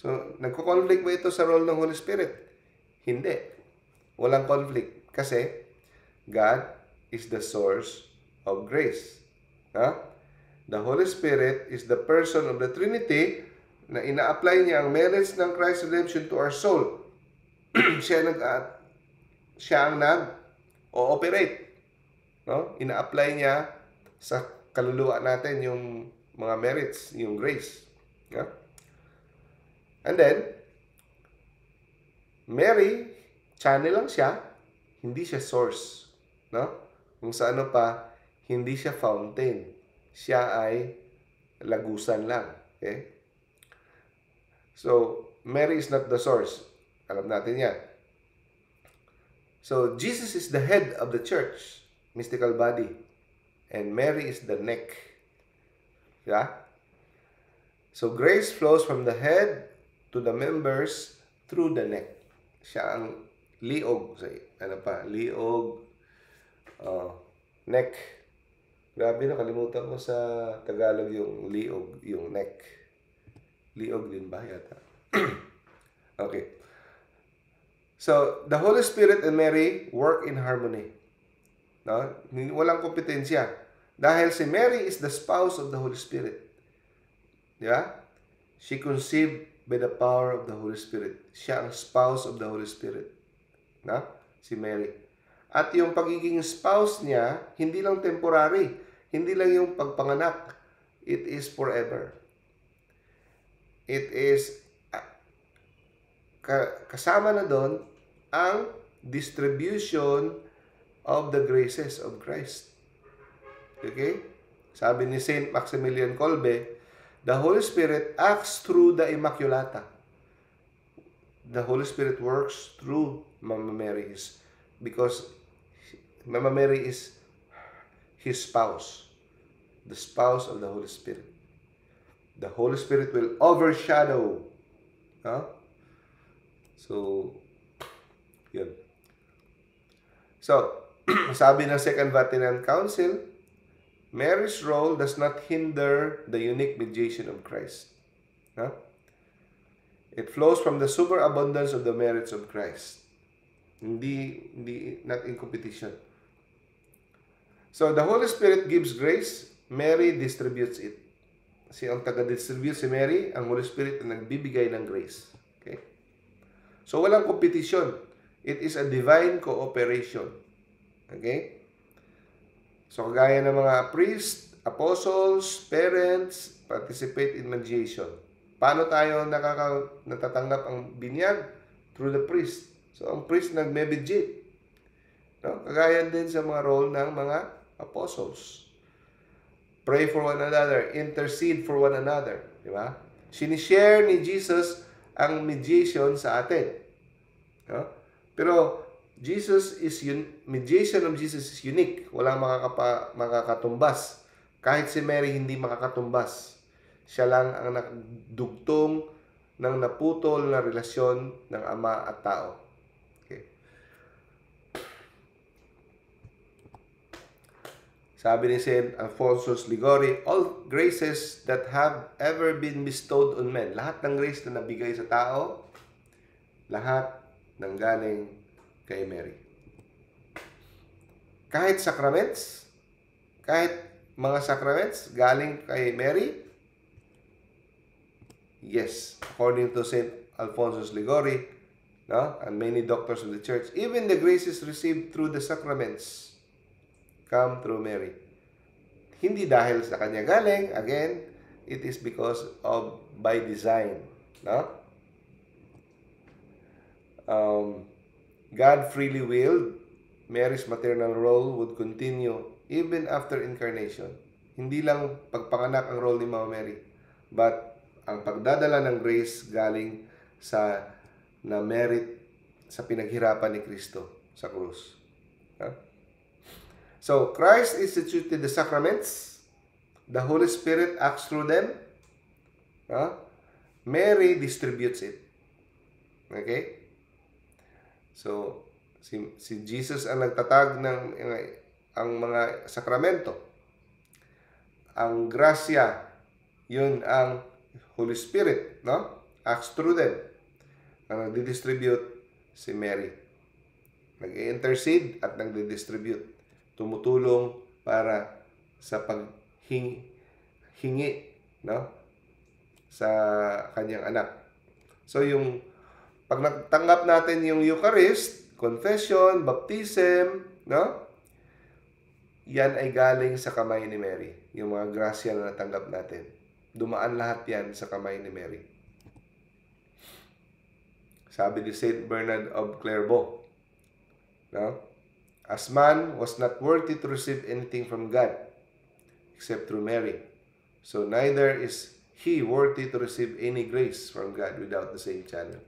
So, nagko-conflict ba ito sa role ng Holy Spirit? Hindi. Walang conflict. Kasi, God is the source of grace. The Holy Spirit is the person of the Trinity na ina-apply niya ang merits ng Christ's redemption to our soul. siya ang nag-ooperate. Ina-apply niya sa kaluluwa natin yung mga merits, yung grace. And then, Mary, channel lang siya, hindi siya source. Kung sa ano pa, hindi siya fountain. Siya ay lagusan lang. Okay? So, Mary is not the source. Alam natin yan. So, Jesus is the head of the church, mystical body. And Mary is the neck. Yeah? So, grace flows from the head to the members through the neck. Siya ang liog. Liog, neck. Grabe, nakalimutan ko sa Tagalog yung liog, yung neck. Liog din ba yata? Okay. So, the Holy Spirit and Mary work in harmony. Walang kompetensya. Dahil si Mary is the spouse of the Holy Spirit. Yeah? She conceived by the power of the Holy Spirit. Siya ang spouse of the Holy Spirit. Si Mary. At yung pagiging spouse niya, hindi lang temporary. Hindi lang yung pagpanganak. It is forever. It is, kasama na doon, ang distribution of the graces of Christ. Okay? Sabi ni Saint Maximilian Kolbe, the Holy Spirit acts through the Immaculata. The Holy Spirit works through Mama Mary because Mama Mary is His spouse, the spouse of the Holy Spirit. The Holy Spirit will overshadow. So, yun. So, sabi ng Second Vatican Council, Mary's role does not hinder the unique mediation of Christ. It flows from the superabundance of the merits of Christ. Not in competition. So, the Holy Spirit gives grace, Mary distributes it. Kasi ang taga-distribute si Mary, ang Holy Spirit ang nagbibigay ng grace. Okay? So, walang competition. It is a divine cooperation. Okay? So, kagaya ng mga priests, apostles, parents, participate in mediation. Paano tayo natatanggap ang binyag? Through the priest. So, ang priest nagme-mediate. Kagaya din sa mga role ng mga apostles. Pray for one another. Intercede for one another. Di ba? Sinishare ni Jesus ang mediation sa atin. Pero, mediation of Jesus is unique. Walang makakatumbas. Kahit si Mary hindi makakatumbas. Siya lang ang nakadugtong ng naputol na relasyon ng Ama at tao. Okay. Sabi ni Saint Alfonso Liguori, all graces that have ever been bestowed on men, lahat ng grace na nabigay sa tao, lahat nanggaling kay Mary. Kahit sacraments, kahit mga sacraments galing kay Mary, yes, according to Saint Alfonso Liguori, and many doctors of the church, even the graces received through the sacraments come through Mary. Hindi dahil sa kanya galing, again, it is because of by design. God freely willed Mary's maternal role would continue even after incarnation. Hindi lang pagpanganak ang role ni Mama Mary, but ang pagdadala ng grace galing sa na-merit sa pinaghirapan ni Kristo sa krus. So, Christ instituted the sacraments. The Holy Spirit acts through them. Mary distributes it. Okay? So, si Jesus ang nagtatag ng ang mga sakramento. Ang grasya, yun ang Holy Spirit, no? Acts through them. Ang nagdi-distribute si Mary. Nag-i-intercede at nagdi-distribute. Tumutulong para sa paghingi, no? Sa kanyang anak. So, pag natanggap natin yung Eucharist, confession, baptism, no? Yan ay galing sa kamay ni Mary. Yung mga grasya na natanggap natin. Dumaan lahat yan sa kamay ni Mary. Sabi ni Saint Bernard of Clairvaux, no? As man was not worthy to receive anything from God except through Mary. So neither is he worthy to receive any grace from God without the same channel.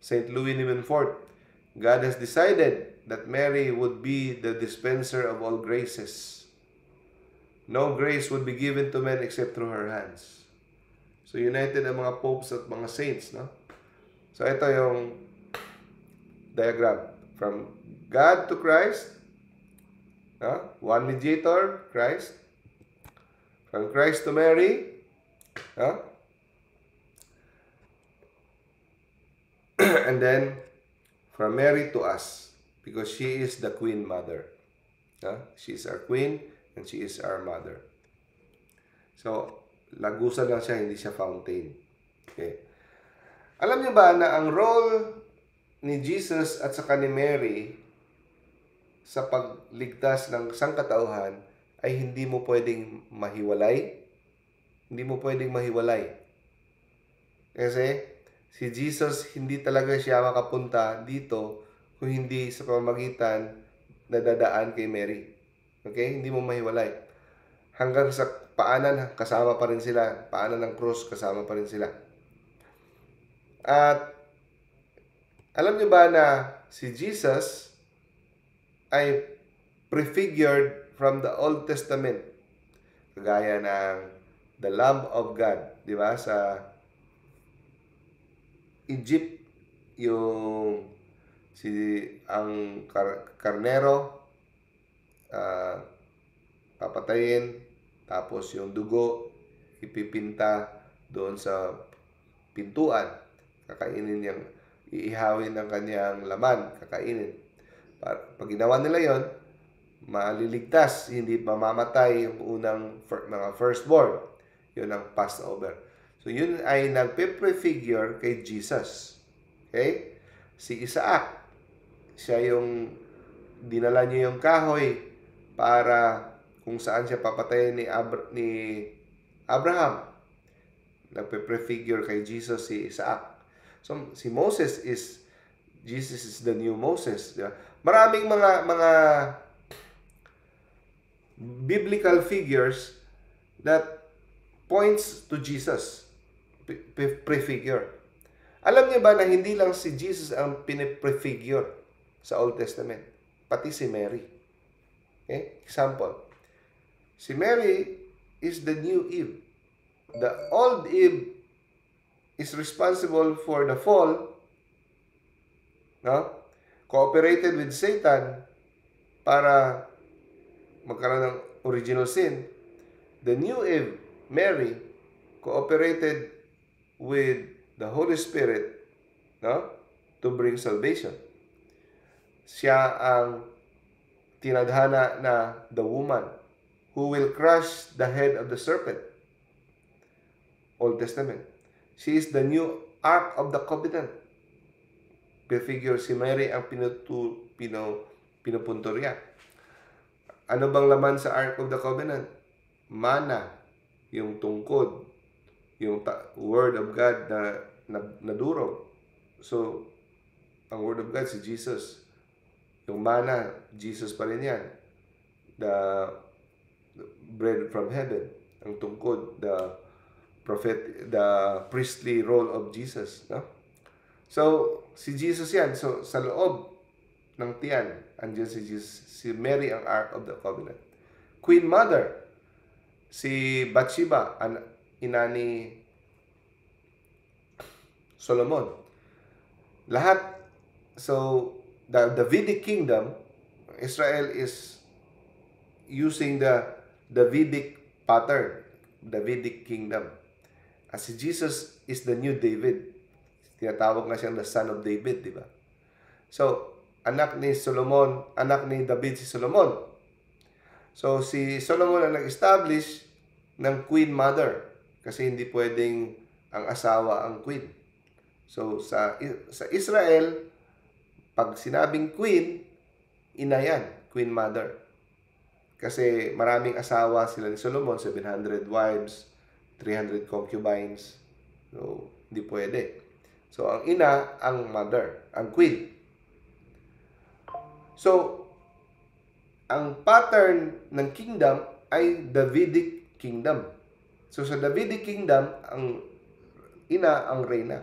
Saint Louis de Montfort, God has decided that Mary would be the dispenser of all graces. No grace would be given to men except through her hands. So united ang mga popes at mga saints, no? So ito yung diagram. From God to Christ, no? One mediator, Christ. From Christ to Mary, no? And then from Mary to us, because she is the Queen Mother. She is our Queen and she is our Mother. So, lagusan lang siya, hindi siya fountain. Okay. Alam niyo ba na ang role ni Jesus at saka ni Mary sa pagligtas ng sangkatauhan ay hindi mo pwedeng mahiwalay? Hindi mo pwedeng mahiwalay. Kasi si Jesus, hindi talaga siya makapunta dito kung hindi sa pamamagitan na dadaan kay Mary. Okay? Hindi mo mahiwalay. Hanggang sa paanan, kasama pa rin sila. Paanan ng krus, kasama pa rin sila. At alam niyo ba na si Jesus ay prefigured from the Old Testament? Kagaya ng the Lamb of God. Di ba? Sa Egypt, ang karnero, papatayin, tapos yung dugo, ipipinta doon sa pintuan. Kakainin niyang, iihawin ng kanyang laman, kakainin. Pag ginawa nila yon, maliligtas, hindi mamamatay yung unang mga firstborn. Yun ang Passover. So, yun ay nagpe-prefigure kay Jesus. Okay? Si Isaac, siya yung dinala niya yung kahoy para kung saan siya papatayin ni Abraham. Nagpe-prefigure kay Jesus si Isaac. So, si Moses Jesus is the new Moses. Diba? Maraming mga biblical figures that points to Jesus. Prefigure. Alam niyo ba na hindi lang si Jesus ang piniprefigure sa Old Testament? Pati si Mary. Okay? Example. Si Mary is the new Eve. The old Eve is responsible for the fall, no? Cooperated with Satan para magkaroon ng original sin. The new Eve, Mary, cooperated with the Holy Spirit, no? To bring salvation. Siya ang tinadhana na the woman who will crush the head of the serpent. Old Testament. She is the new Ark of the Covenant. Prefigure si Mary ang pinupuntorya. Ano bang laman sa Ark of the Covenant? Mana, yung tungkod, yung Word of God na durog. So, ang Word of God si Jesus. Yung mana, Jesus pa rin yan. The bread from heaven. Ang tungkod, the the priestly role of Jesus, no? So, si Jesus yan. So, sa loob ng tiyan, andyan si Jesus, si Mary ang Ark of the Covenant. Queen Mother, si Bathsheba, ina ni Solomon. Lahat. So, the Davidic kingdom, Israel is using the Davidic pattern, Davidic kingdom. As si Jesus is the new David. Tinatawag na siyang the son of David, di ba? So, anak ni Solomon, anak ni David si Solomon. So, si Solomon ang nag-establish ng Queen Mother kasi hindi pwedeng ang asawa ang queen. So, sa Israel, pag sinabing queen, ina yan, Queen Mother. Kasi maraming asawa sila ni Solomon, 700 wives, 300 concubines. So, hindi pwede. So, ang ina, ang mother, ang queen. So, ang pattern ng kingdom ay Davidic kingdom. So, sa Davidic kingdom, ang ina ang reyna.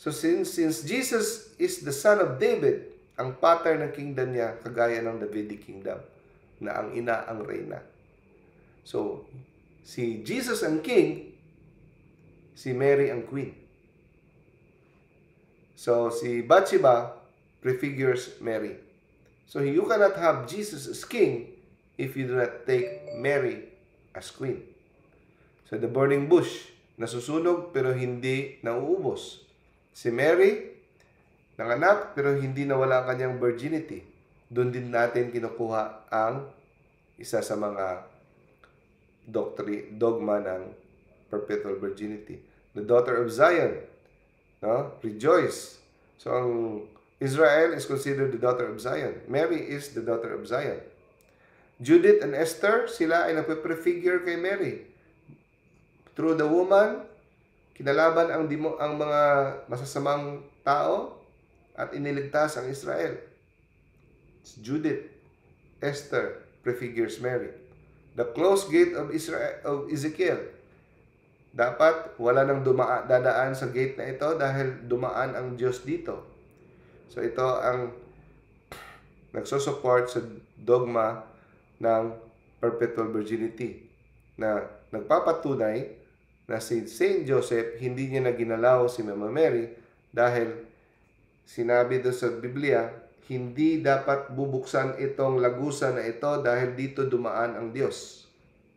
So, since Jesus is the son of David, ang pattern ng kingdom niya kagaya ng Davidic kingdom, na ang ina ang reyna. So, si Jesus ang king, si Mary ang queen. So, si Bathsheba prefigures Mary. So, you cannot have Jesus as king if you do not take Mary as queen. So, the burning bush, nasusunog pero hindi nauubos. Si Mary, nanganak pero hindi nawala ang kanyang virginity. Doon din natin kinukuha ang isa sa mga dogma ng perpetual virginity. The daughter of Zion, no? Rejoice. So, ang Israel is considered the daughter of Zion. Mary is the daughter of Zion. Judith and Esther, sila ay nape-prefigure kay Mary. Through the woman, kinalaban ang mga masasamang tao at iniligtas ang Israel. Judith, Esther prefigures Mary. The closed gate of Israel of Ezekiel. Dapat wala nang dadaan sa gate na ito dahil dumaan ang Diyos dito. So ito ang nagsusupport sa dogma ng perpetual virginity na nagpapatunay na si Saint Joseph hindi niya na ginalaw si Mama Mary dahil sinabi doon sa Biblia, hindi dapat bubuksan itong lagusan na ito dahil dito dumaan ang Diyos.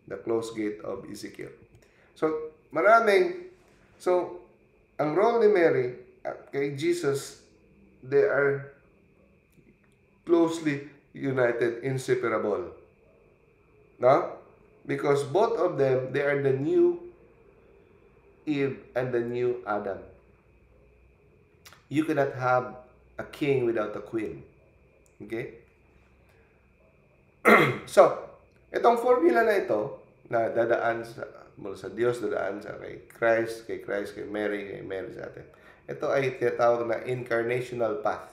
The closed gate of Ezekiel. So, So, ang role ni Mary at kay Jesus, they are closely united, inseparable. No? Because both of them, they are the new Eve and the new Adam. You cannot have a king without a queen. Okay? So, itong formula na ito, na dadaan mula sa Diyos, dadaan sa kay Christ, kay Mary sa atin. Ito ay tinatawag na incarnational path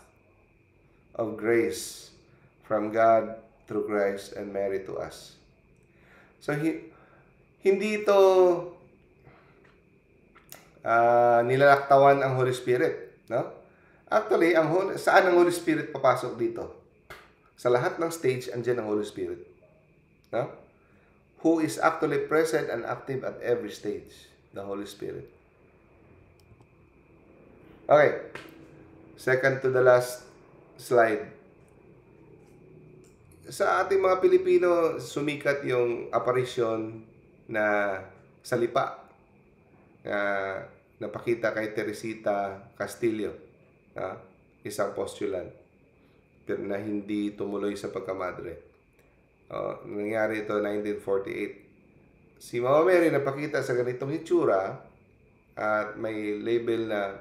of grace from God through Christ and Mary to us. So, hindi ito nilalaktawan ang Holy Spirit. No? Actually, saan ang Holy Spirit papasok dito? Sa lahat ng stage, andyan ang Holy Spirit. No? Who is actually present and active at every stage, the Holy Spirit. Okay, second to the last slide. Sa ating mga Pilipino, sumikat yung apparition na sa lipa na napakita kay Teresita Castillo, isang postulant pero na hindi tumuloy sa pagkamadre. Nangyari ito 1948. Si Mama Mary napakita sa ganitong hitsura at may label na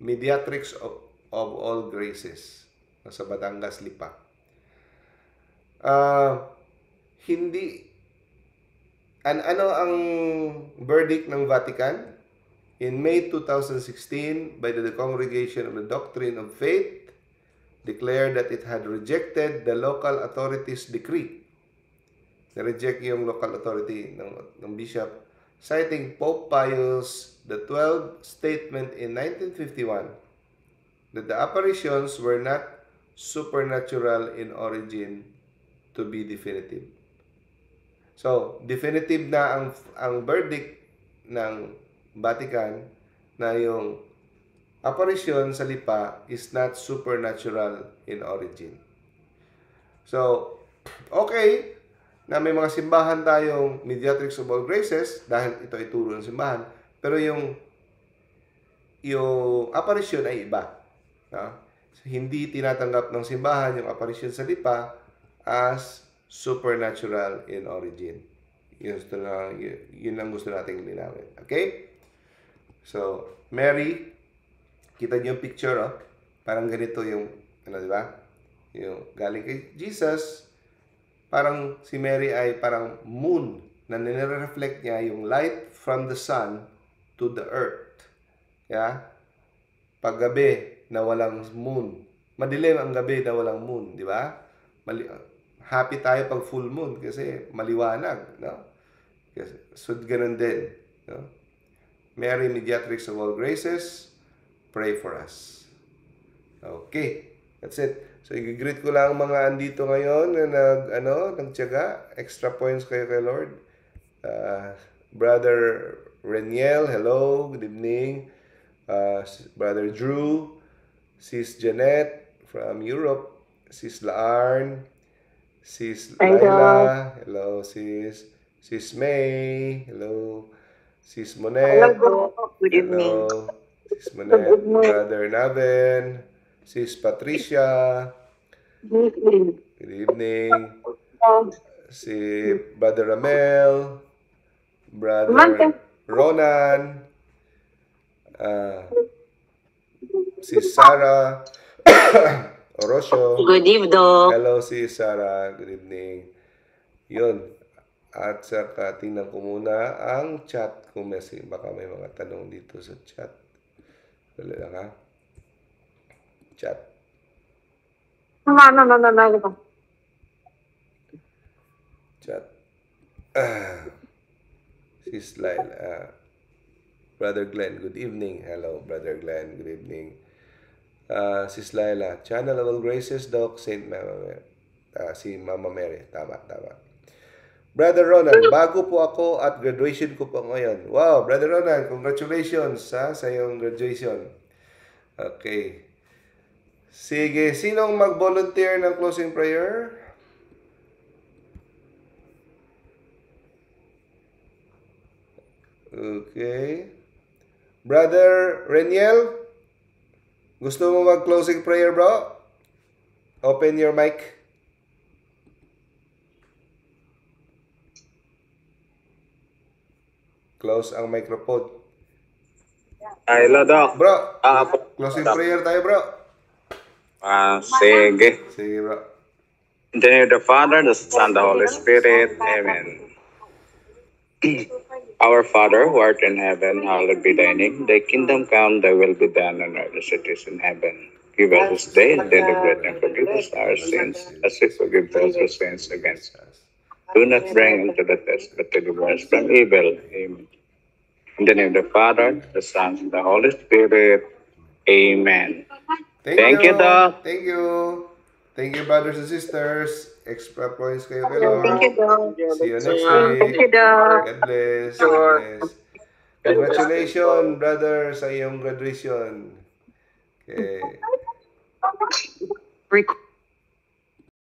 Mediatrix of all graces sa Batangas, Lipa. Ano ang verdict ng Vatican? In May 2016, by the Congregation of the Doctrine of Faith, declared that it had rejected the local authorities' decree. Na-reject yung local authority ng bishop citing Pope Pius XII statement in 1951 that the apparitions were not supernatural in origin to be definitive. So, definitive na ang verdict ng Vatican na yung apparition sa lipa is not supernatural in origin. So, okay na may mga simbahan tayong Mediatrix of All Graces dahil ito ay turo ng simbahan, pero yung apparition ay iba. No? So, hindi tinatanggap ng simbahan yung apparition sa lipa as supernatural in origin. Yun lang gusto nating linawin. Okay? So, Mary, kita niyo yung picture, oh? Parang ganito yung, di ba? Yung galing kay Jesus, parang si Mary ay parang moon na nire-reflect niya yung light from the sun to the earth. Yeah? Paggabi na walang moon. Madilim ang gabi na walang moon, di ba? Happy tayo pag full moon kasi maliwanag, no? So, ganun din, no? Mary, Mediatrix of All Graces, pray for us. Okay, that's it. So, i-greet ko lang mga andito ngayon na nagtiyaga. Extra points kayo kay Lord. Brother Reniel, hello, good evening. Brother Drew, Sis Janet from Europe, Sis Laarn, Sis Laila, hello, Sis May, hello, Sis Monet, Good evening. hello, Sis Monet, Brother Naven, Sis Patricia, Good evening. good evening, si Brother Ramel, Brother Ronan, si Sarah Orosio. Good evening. Hello, si Sarah. Good evening. Yun. At saka tingnan ko muna ang chat kung baka may mga tanong dito sa chat. Wala lang ha. Chat. Chat. Sis Lyle. Brother Glenn, good evening. Hello, Brother Glenn. Good evening. Sis Laila, Channel of All Graces, Doc, Saint Mama, si Mama Mary. Tama. Brother Ronan, bago po ako at graduation ko po ngayon. Wow, Brother Ronan, congratulations sa iyong graduation. Okay. Sige, sinong mag-volunteer ng closing prayer? Okay. Brother Reniel, gusto mo mag-closing prayer, bro? Open your mic. Close ang microphone. Hello, Doc. Bro, closing prayer tayo, bro. Sige. Sige, bro. In the name of the Father, the Son, the Holy Spirit. Amen. Our Father, who art in heaven, hallowed be thy name. Thy kingdom come, thy will be done on earth as it is in heaven. Give us this day our daily bread, and forgive us our sins, as we forgive those who sin against us. Do not bring into the test, but deliver us from evil. Amen. In the name of the Father, the Son, and the Holy Spirit. Amen. Thank you, Doc. Thank you. Thank you, brothers and sisters. Extra points kayo kay Lord. Thank you, Doc. See you next week. Thank you, Doc. God bless. God bless. Congratulations, brother, sa iyong graduation. Okay.